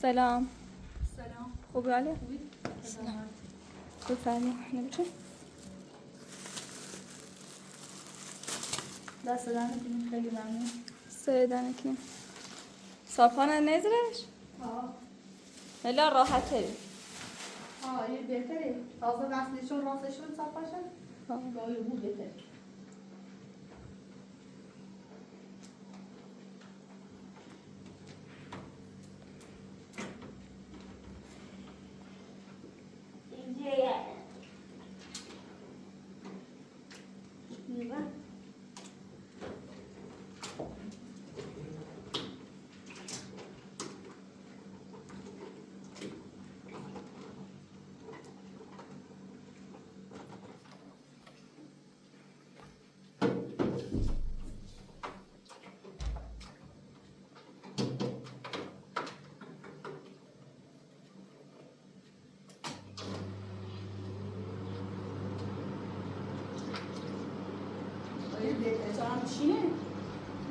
سلام. سلام. خوبی علی؟ خوبی؟ سلام. بفرمایید. نمی‌شه؟ دست دهنتون خیلی ممنون. سیدنکی. صابخانه نزرش؟ هلا راحته. یه بهتره. تازه وصلشون راستشون صاف باشه. گاهی بود بهتره. چینه؟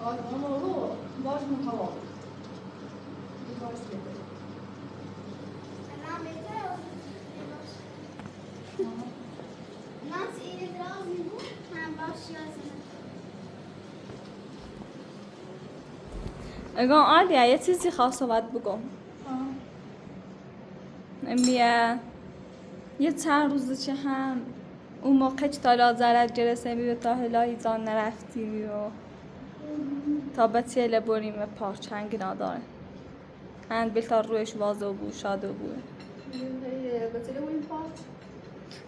آدم رو باش می‌خوام. باش بده. الان بهتره ناس اینه دراز می‌بود من باش یازم اگه عادیه یه چیزی خواست صحبت بگم. بیا یه چند روز چه هم اون موقع چه تا لازرت جلسه می تا هلایی زان نرفتی و تا بچه بریم و پارچنگ نداره هند بلتا رویش وازو بو شادو بو بتله این پارچ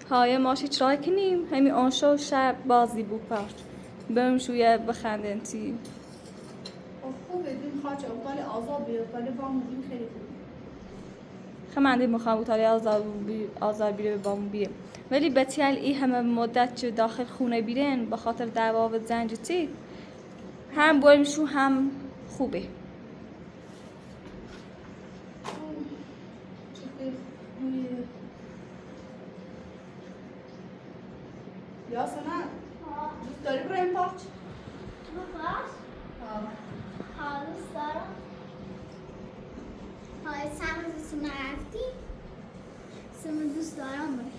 های ماشی چرای کنیم همین آنشا و شب بازی بو پارچ بریم شویه بخندن تی خوبه این خاطر اقبال آزاد بیاد اقبال بامو این خیلی خوبه خمنده میخوام بطالی آزار بیره بامو بیره ولی بتیل ای همه مدت چه داخل خونه بیرن به خاطر دعوا و زنج تی هم بریم شو هم خوبه یاسمن دوست داری برای این پارچ؟ باش دوست دارم چند روز تو نرفتی سمون دوست دارم باش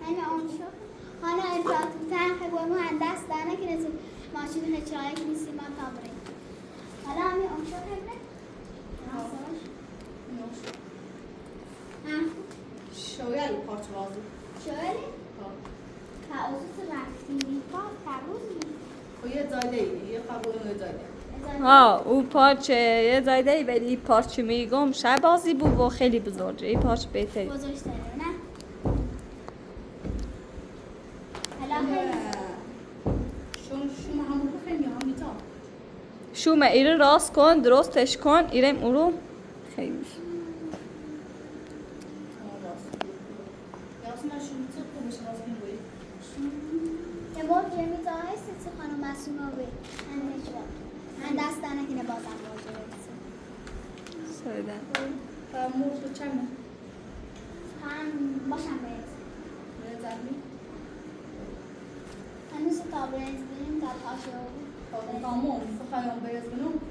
من آن شد حالا امپراتور تنخه با مهندس در نکنه ماشین خیلی که نیستی ما تا بریم حالا همین آن شد خیلی شویه این پارچ بازی شویه؟ تعوض رفتی تعوض و یه زایده یه قبول یه زایده او پارچه یه زایده ای ولی پارچه میگم شب بازی بود و خیلی بزرگه این پارچه بهتری بزرگتره نه؟ شما همون خیلی همیتا شومه ایره راست کن درستش کن ایرم اورو خیلی یه بار که میتا هست سی خانم مسئولا بی من دست در نکنه بازم بازه برسیم سایدن مرد چمه؟ باشم برسیم زمین؟ هنوز تا برسیم تا پاشو تمام فخوایم برسیم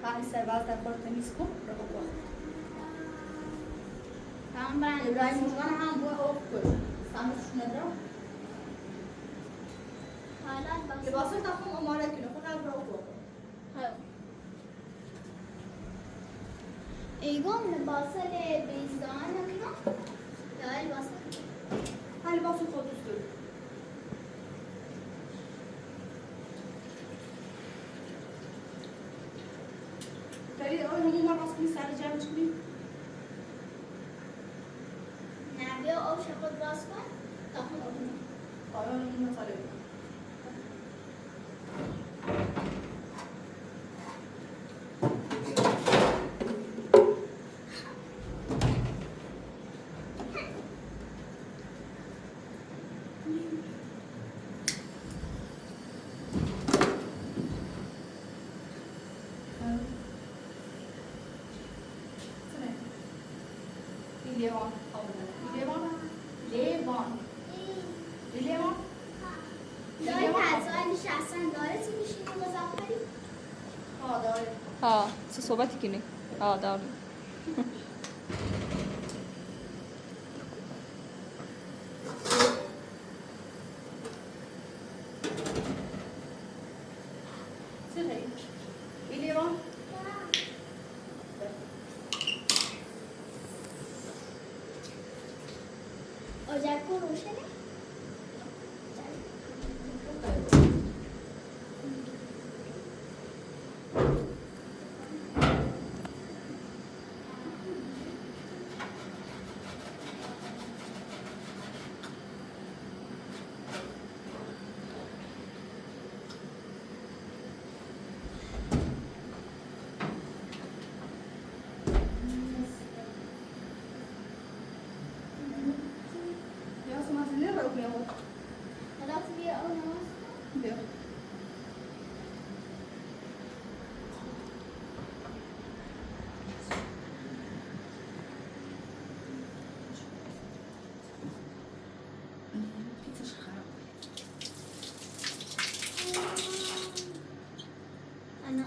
خواهی سرواز در خورد تمیز کن رو بخور تمام برن ابراهیم مجگان هم باید آب کش سمتش ندارم حالت لباسه تخم اماره کنه فقط برو بخور ایگم لباسه بیزدان نکنم یا لباسه ها لباسه خود دوست داری داری همون ما راست کنی سر جمعش کنی نه بیا آبش خود باز کن تا خود آبونه آیا همون مسئله کنی لیوان لیوان لیوان داری پرزای نشستن داره چی میشینی مزافری؟ داره ها چه صحبتی کنی داریم. ocakku روشنه؟ خلاص بیا اون نماز انا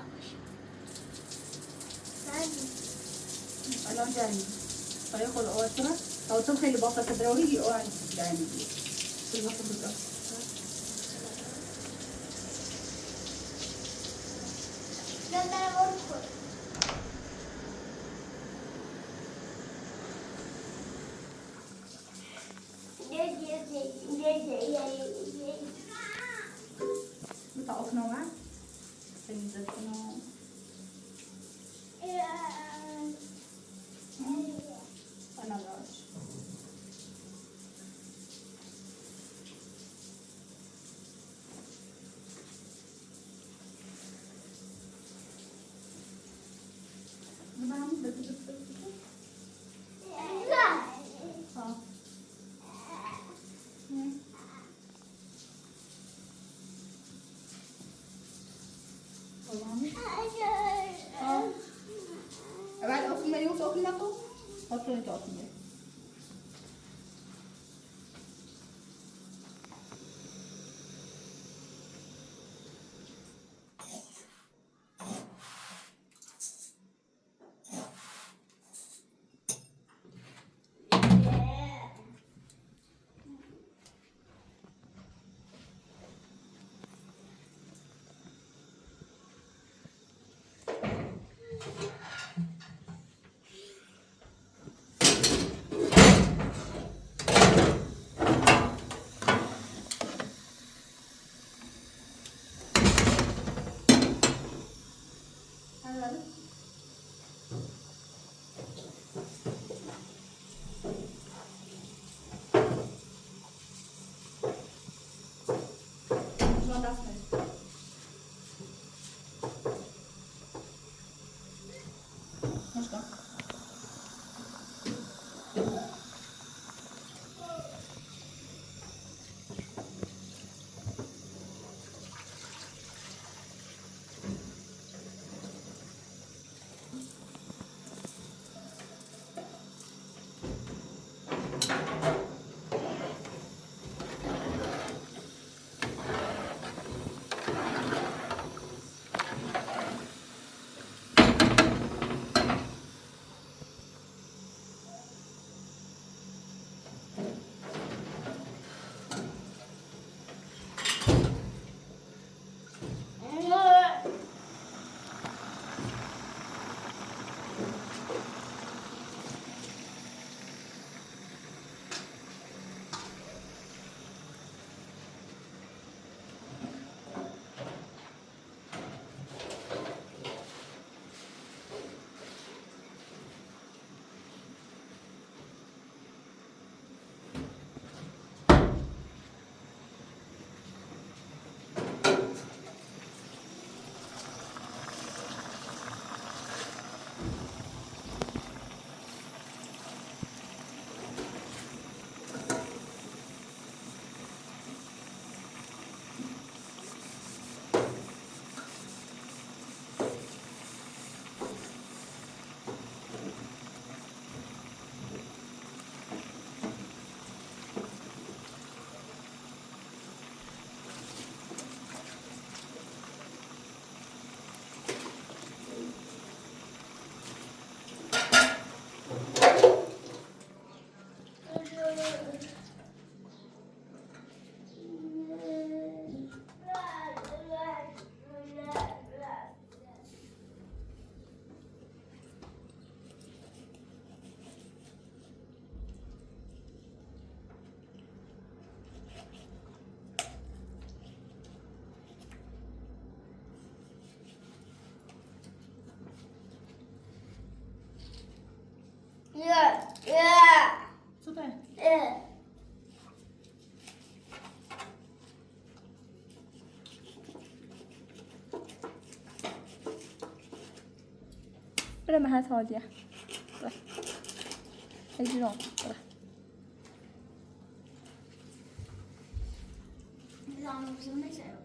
الان جنگی برای خود آواتره آواتر خیلی باقی تدروهی او عن جنگی بالضبط بالضبط لا لا وركض بتعرف نوع سنزل نوع أنا راج بعد أكل مليون أكل نقو أكل أنت أكل Süper. بره محل هادیه بره اجرام بره Zaman uzun ne şey yok.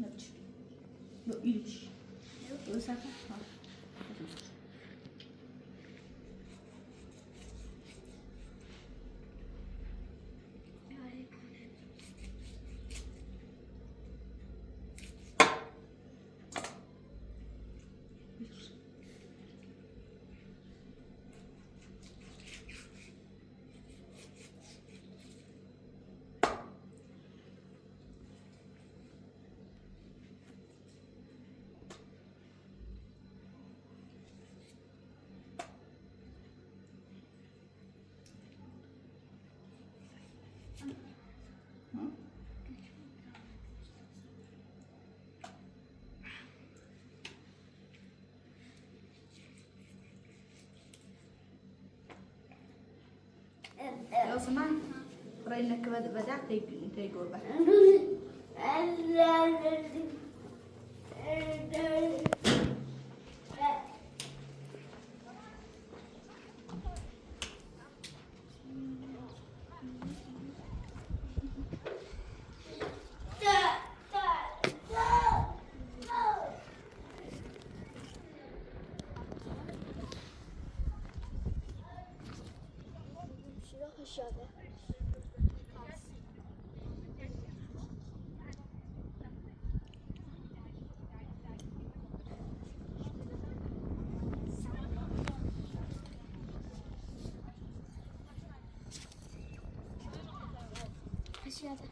Noć. No idź. Wysoko. لو سمحت رأي انك بدأت تيجور بقى. Aşağıda. Aşağıda.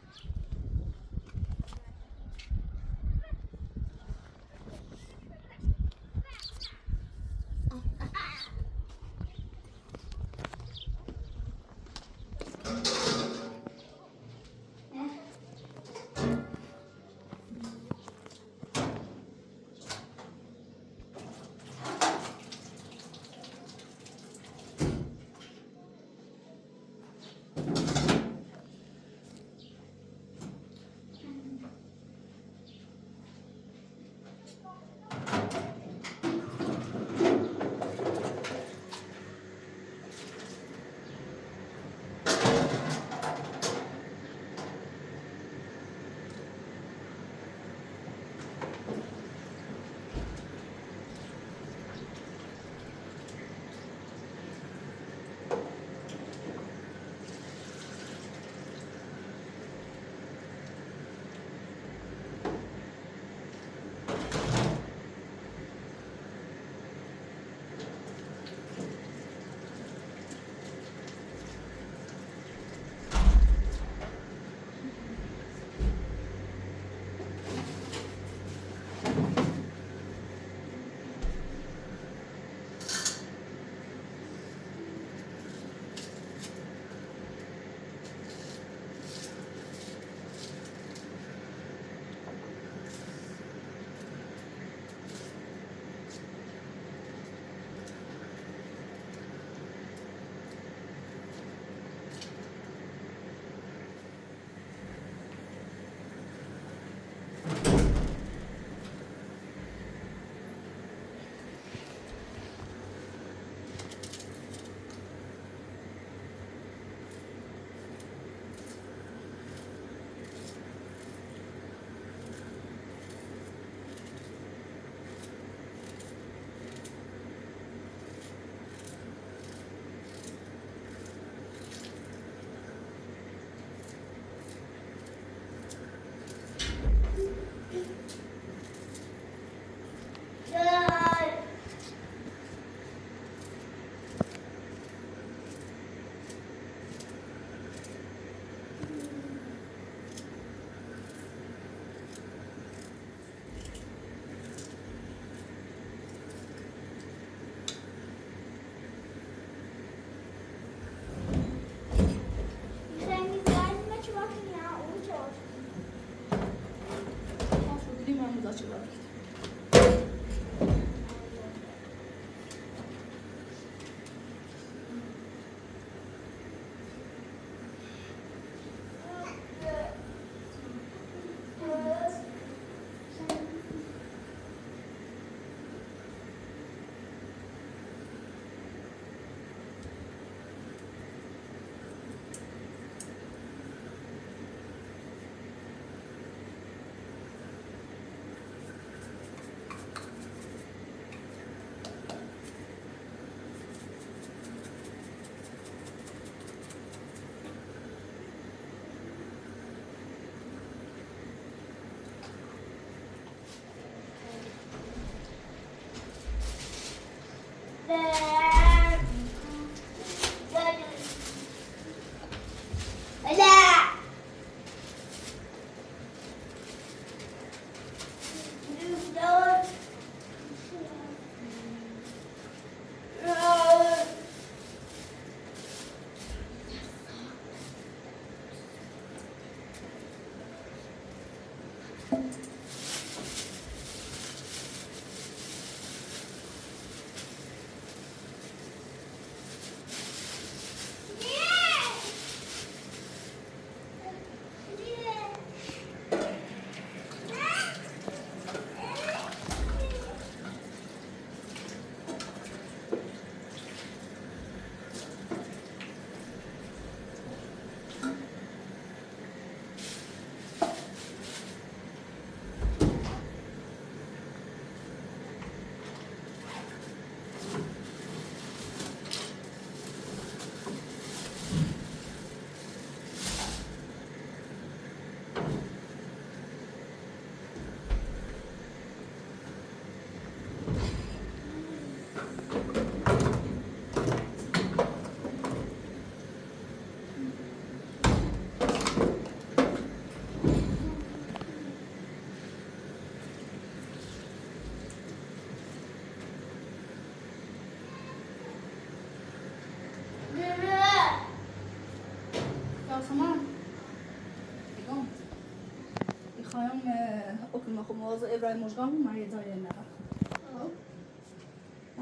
ما خب موضوع ابراهیم مشگان من یه زایی ندارم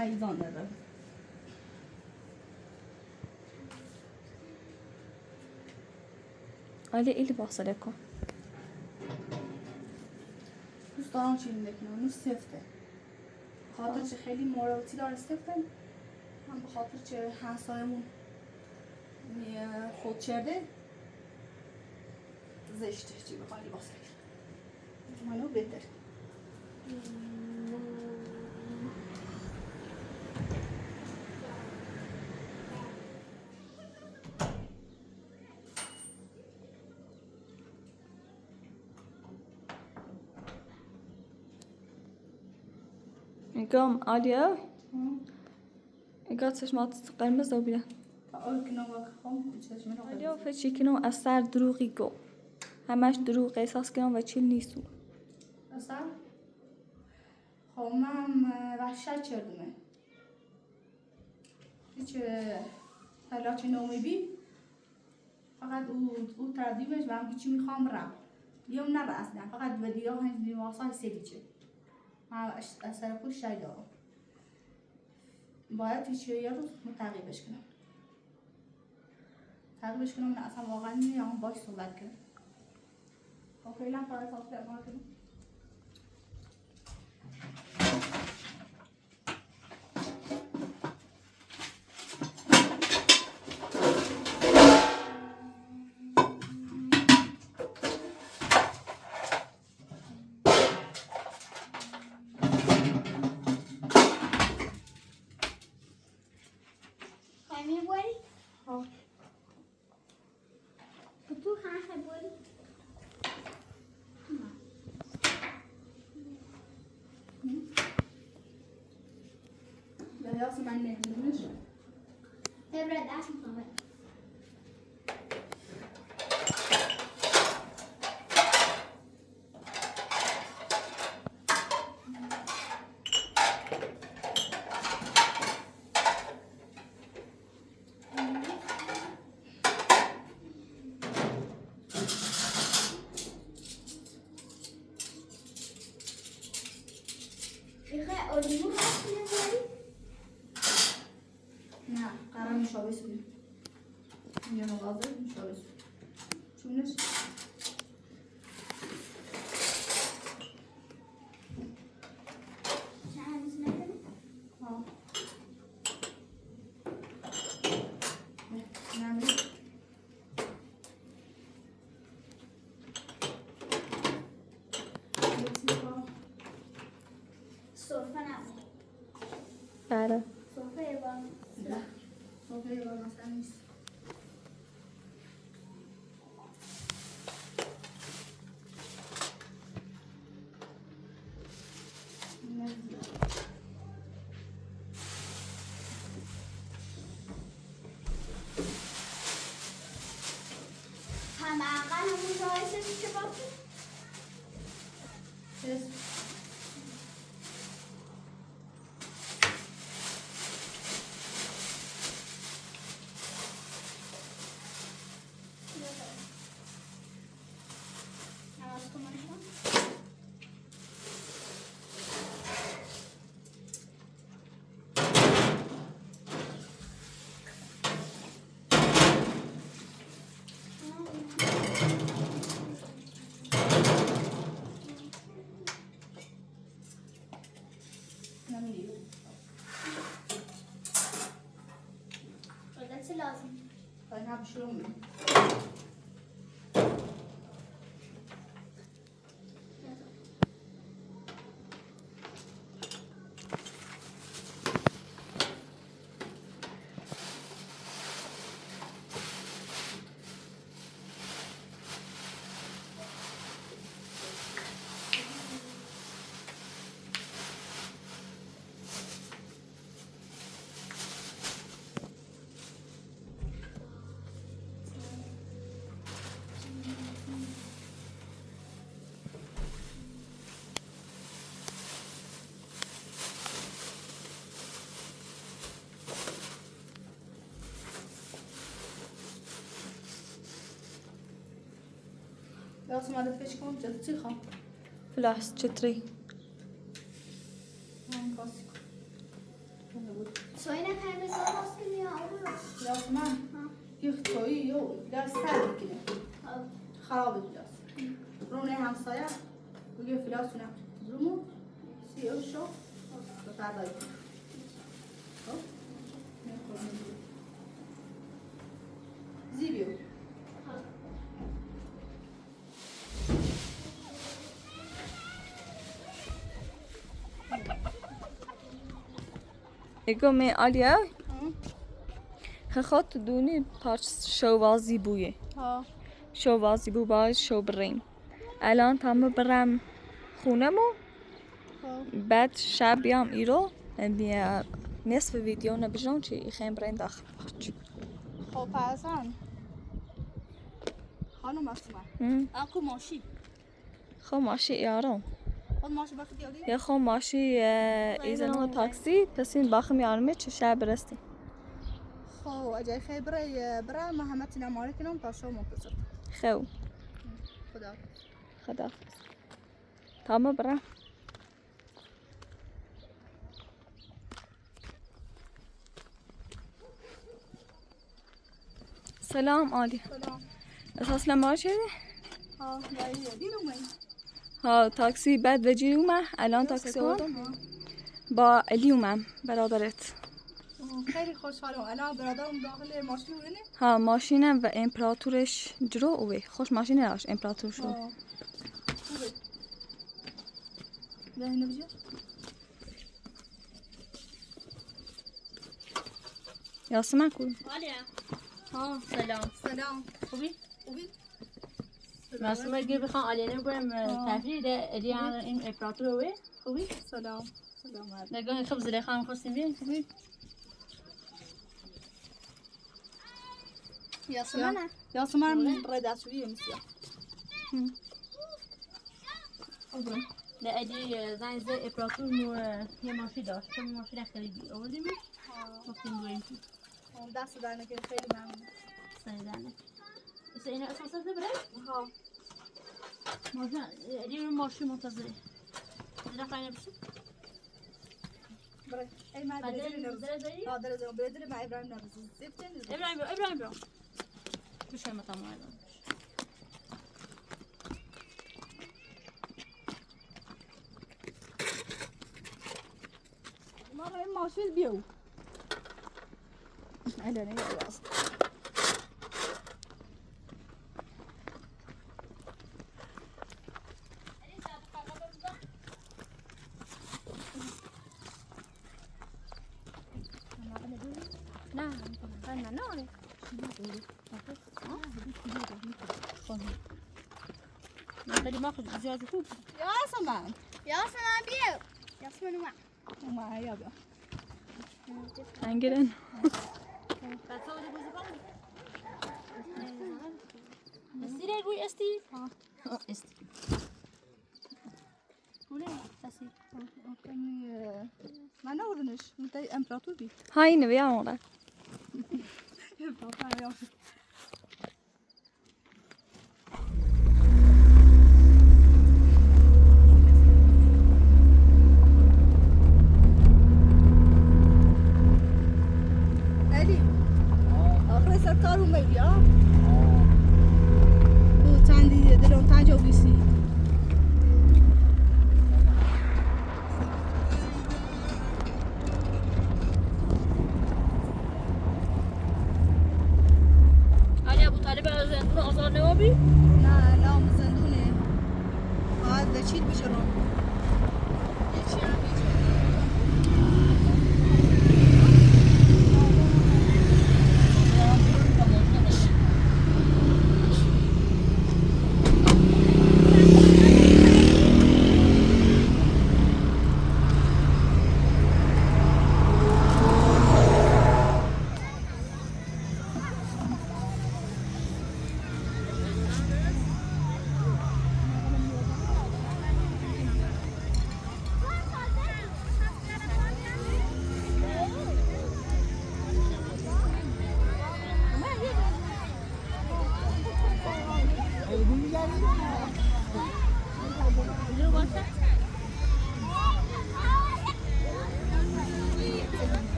ایزان ندارم آلی ایلی باصله کن دوست دارم چی میکنم اونو سفته خاطر چه خیلی موراتی داره سفته هم به خاطر چه همسایمون خود چرده زشته چی بخواه لباس کرد منو بهتر میگم آلیا اگه چشمات قرمز و بیره آل کنم و خام چشم رو آلیا فچی کنم از سر دروغی گو همش دروغ احساس کنم و چیل نیستو اصلا خب من وحشت چردمه هیچ تلاچ نومی فقط او تردیبش و هم هیچی میخوام رم بیام نره اصلا فقط ودیو هنج دیواسای سیدیچه من اثر خود شای دارم باید هیچی یه روز تعقیبش کنم نه اصلا واقعا نمیام باش صحبت کنم خب فعلا فقط صحبت ما کنم یاسی من نمیدونش تبرد عشان طبعا اردو هست نمیدونی؟ نه قرار مشابه سونیم اینجا مغازه مشابه سونیم چونش چند هست نداری؟ ها نمی صرفه نبود بله صرفه با نه صوفه یه بار مثلا نیست همه اقل همون جایسه میشه باقی نماز کنم نمیدیم چه لازم باید هم شروع میدیم لازم اومده فکر کنم جدو چی خوام فلاس چطوری؟ هم کاسیکو سوی نکنه بزار باز کنی یا آبرو لاس من یک تویی یو لاس سر میکنه خرابه لاس رونه همسایه بگه فلاس اونم رومو سی او شو تو تردایی خب زیبیو اگه می آلیا خواهد دونی پارچ شوازی بویه ها شوازی بو باید شو بریم الان تمام برم خونمو بعد شب بیام ایرو بیا نصف ویدیو نبجام چی خیم برین داخل پارچ خب پسان خانم اسما اكو ماشي خو ماشی یارم خود ماشي باخد يا ولي یا خو ماشی ایزنو تاکسی پسین باخم یارمه چه شب برستی خو اجای خبره برا ما همتنا مالكنا تا شو منتظر خو خدا خدا تمام برم سلام عادی سلام اساس لما شدی؟ ها لا يديروا مي ها تاکسی بعد وجی اومه الان تاکسی هم با علی اومم برادرت خیلی خوشحالم الان برادرم داخل ماشین ورنه ها ماشینم و امپراتورش جلو اوه خوش ماشین راش امپراتور شو خوبه به هنا بجي یاسمن کن ها سلام سلام خوبی؟ خوبی معصومه اگه بخوام آلینه بگویم تفریح ده ادی این اپراتور روی خوبی؟ سلام سلام نگاه خب زلیخا هم خواستیم بیم خوبی؟ یاسمن یاسمن رداشویه میشه ده ادی زنگ زد اپراتور مو یه ماشی داشت تو ماشی را خریدی آوردیمش گفتیم بریم دست دارنه که خیلی ممنون سریدنه ایسا اینو اساسا بره؟ ها ماشین ادی رو ماشی منتظره زلیخا خواهی نبشی؟ برای ای ما بعدين درزی درزي ها درزی بدر ما ابراهیم نرزی زفتن ابراهيم برو بشوي مطعم هذا مرة این ماشین بیو الان یه راست لا أنا نوري بدي ماخذ زيادة خوب یاسمن یاسمن بیو یاسمن اومد اومد یا بیا انگرن بتصور جوزي بالي استي روي استي استي ولا استي من نورنش انت امپراتور بی های نوی آموره علی آخر سرکار اومدی ها او چندی دلون تنجا بیسی علي ابو طالب زندون آزار نوابی نه نام زندونه باید به چیل بجرم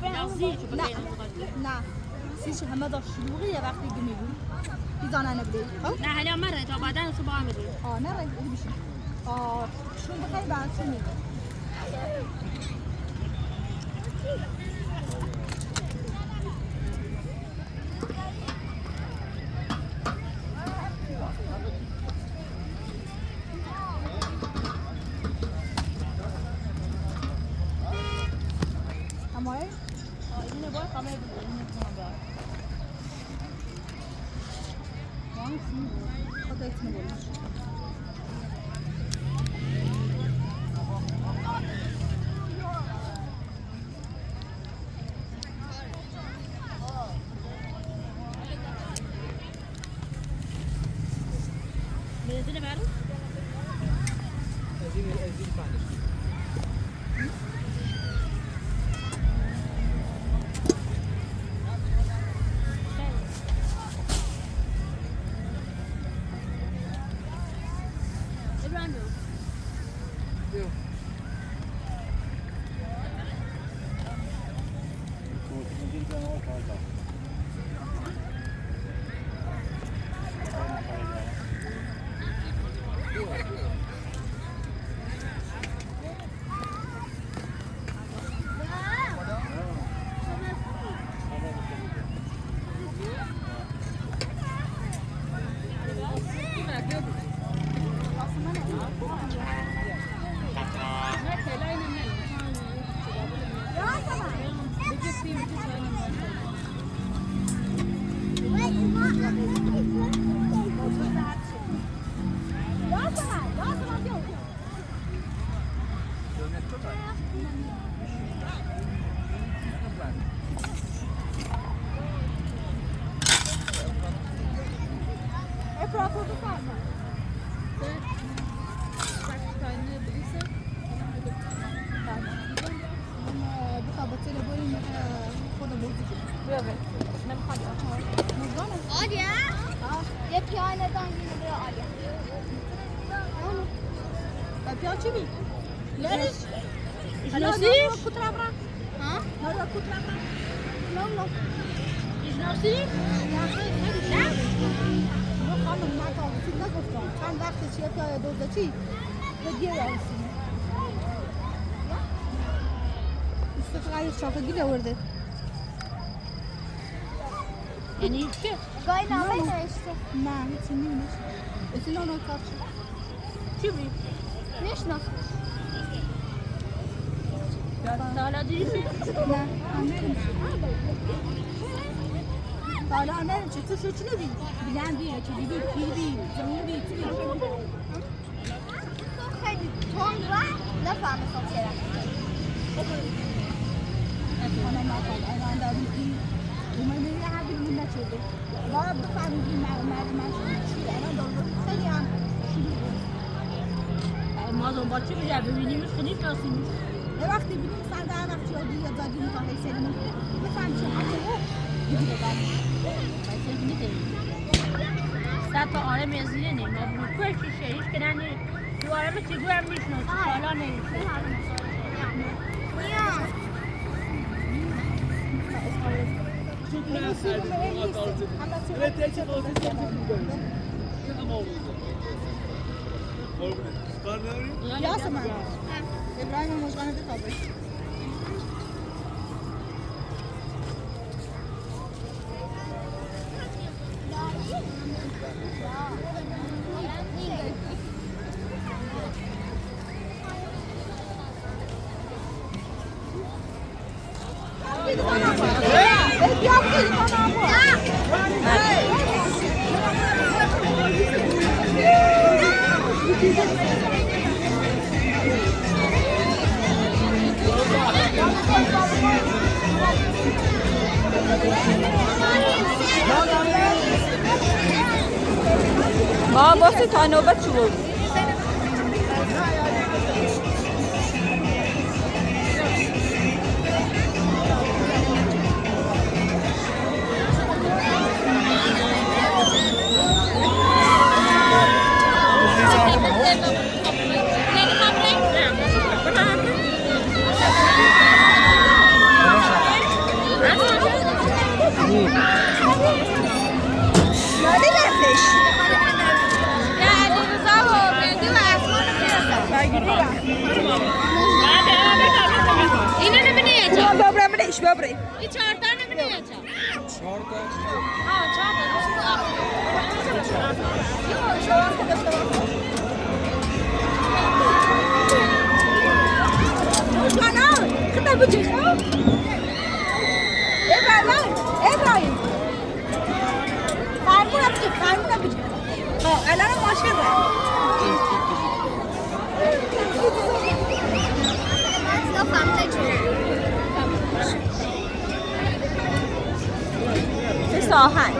لحظی چون نه بین انتقاد نه سیش همه داشت شلوغیه وقتی که میگو بیزانه نبده خب نه حالا مره تا بعدا صبح هم میدونی نه رنگ بشه شون بخیر بعد شون میگه همه اینو باید خامه بودیم خود ایتون بود بنزین برو آلیا یه پیانه دانگی رو آلیا بیا چی بی؟ ناسیش ها؟ نه ناسیش خانم نگفتم نگفتم چند وقت چیه که دوزه چی؟ بگیر رایسی استفقه شاقه گیره ورده یعنی چه؟ گاهی نامه نوشته نه هیچی نیست اسی نه کار شد چی بی؟ نشناخت حالا دیدی نه همین حالا نه چه تو چی نبی بیان بیه چه بی بی زمین بی چی خیلی تند و نفهمه خب چرا انا ما قال انا عندي دي وما لي عاد من نشده ما بفهم دي ما انا دور خیلی هم ما دنبال چی بجر ببینیمش خیلی ناسیمش یه وقتی ببینیم سر در وقتی یادی یا دادی میخواه سلیم بفهم چه حتی دیگه ببریم بچه میده صد تا آره مزیده نیم ما بروکوه شیشه هیچ که ننی تو آرم تیگو هم میشنو حالا نمیشه یاسمن ابراهیم مجغانه بخوابه ما باسی تا نوبت شو بود ببرید. این 4 تا نمیده یا 4 4 تا آه ابراهیم فرمونه بجه الان ماشین رفت سه آهنگ